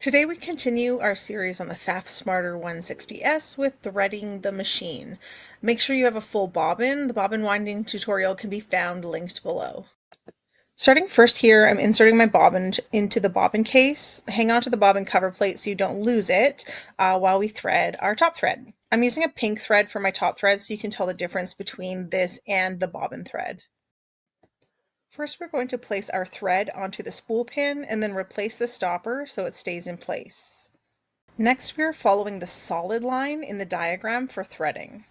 Today we continue our series on the Pfaff Smarter 160S with threading the machine. Make sure you have a full bobbin. The bobbin winding tutorial can be found linked below. Starting first here, I'm inserting my bobbin into the bobbin case. Hang on to the bobbin cover plate so you don't lose it while we thread our top thread. I'm using a pink thread for my top thread so you can tell the difference between this and the bobbin thread. First, we're going to place our thread onto the spool pin and then replace the stopper so it stays in place. Next, we are following the solid line in the diagram for threading.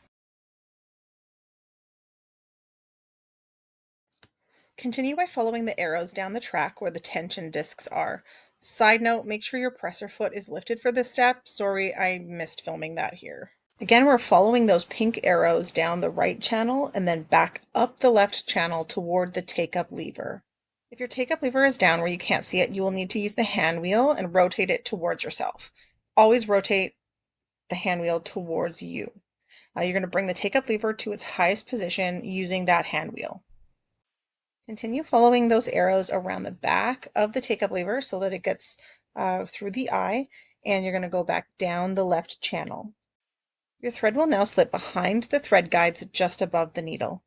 Continue by following the arrows down the track where the tension discs are. Side note, make sure your presser foot is lifted for this step. Sorry, I missed filming that here. Again, we're following those pink arrows down the right channel and then back up the left channel toward the take-up lever. If your take-up lever is down where you can't see it, you will need to use the hand wheel and rotate it towards yourself. Always rotate the hand wheel towards you. You're going to bring the take-up lever to its highest position using that hand wheel. Continue following those arrows around the back of the take-up lever so that it gets through the eye, and you're going to go back down the left channel. Your thread will now slip behind the thread guides just above the needle.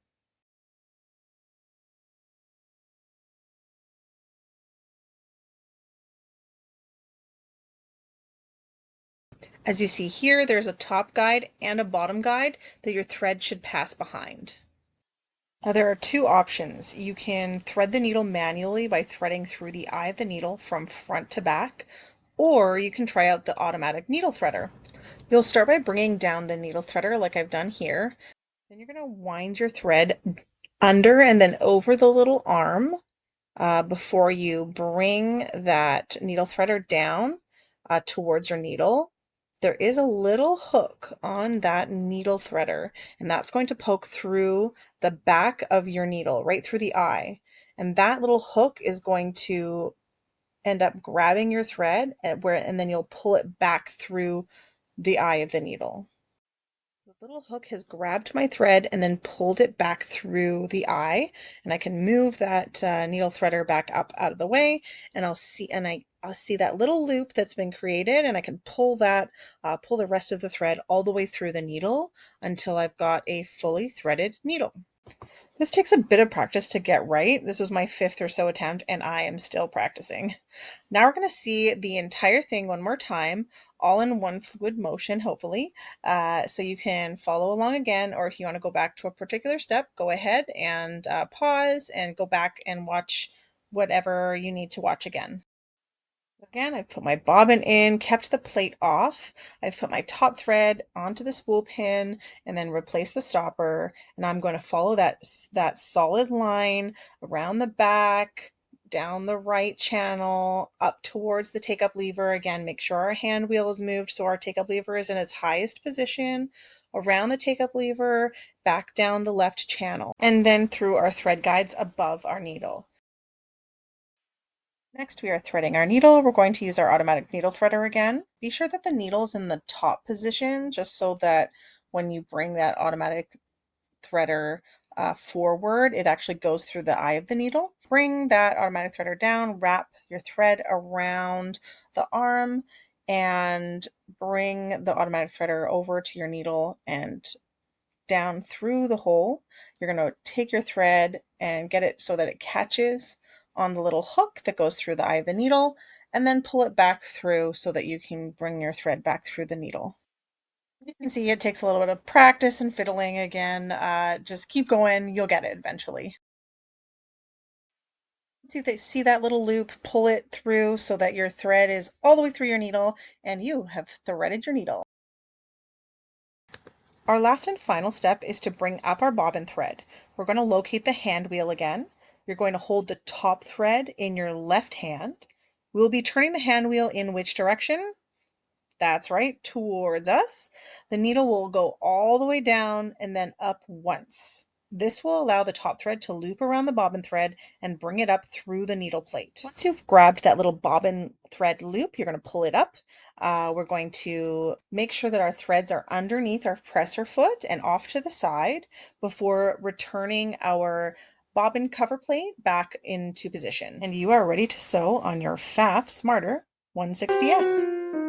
As you see here, there's a top guide and a bottom guide that your thread should pass behind. Now there are two options. You can thread the needle manually by threading through the eye of the needle from front to back, or you can try out the automatic needle threader. You'll start by bringing down the needle threader like I've done here. Then you're going to wind your thread under and then over the little arm before you bring that needle threader down towards your needle. There is a little hook on that needle threader, and that's going to poke through the back of your needle, right through the eye. And that little hook is going to end up grabbing your thread and then you'll pull it back through the eye of the needle. The little hook has grabbed my thread and then pulled it back through the eye, and I can move that needle threader back up out of the way, and I'll see that little loop that's been created, and I can pull the rest of the thread all the way through the needle until I've got a fully threaded needle. This takes a bit of practice to get right. This was my fifth or so attempt, and I am still practicing. Now we're going to see the entire thing one more time, all in one fluid motion, hopefully. So you can follow along again, or if you want to go back to a particular step, go ahead and pause and go back and watch whatever you need to watch again. Again, I've put my bobbin in, kept the plate off. I've put my top thread onto the spool pin and then replaced the stopper. And I'm going to follow that solid line around the back, down the right channel, up towards the take-up lever. Again, make sure our hand wheel is moved so our take-up lever is in its highest position, around the take-up lever, back down the left channel, and then through our thread guides above our needle. Next, we are threading our needle. We're going to use our automatic needle threader again. Be sure that the needle's in the top position just so that when you bring that automatic threader forward, it actually goes through the eye of the needle. Bring that automatic threader down, wrap your thread around the arm, and bring the automatic threader over to your needle and down through the hole. You're going to take your thread and get it so that it catches on the little hook that goes through the eye of the needle, and then pull it back through so that you can bring your thread back through the needle. As you can see, it takes a little bit of practice and fiddling again. Just keep going, you'll get it eventually. Once you see that little loop, pull it through so that your thread is all the way through your needle, and you have threaded your needle. Our last and final step is to bring up our bobbin thread. We're going to locate the hand wheel again. You're going to hold the top thread in your left hand. We'll be turning the hand wheel in which direction? That's right, towards us. The needle will go all the way down and then up once. This will allow the top thread to loop around the bobbin thread and bring it up through the needle plate. Once you've grabbed that little bobbin thread loop, you're going to pull it up. We're going to make sure that our threads are underneath our presser foot and off to the side before returning our bobbin cover plate back into position. And you are ready to sew on your Pfaff Smarter 160S.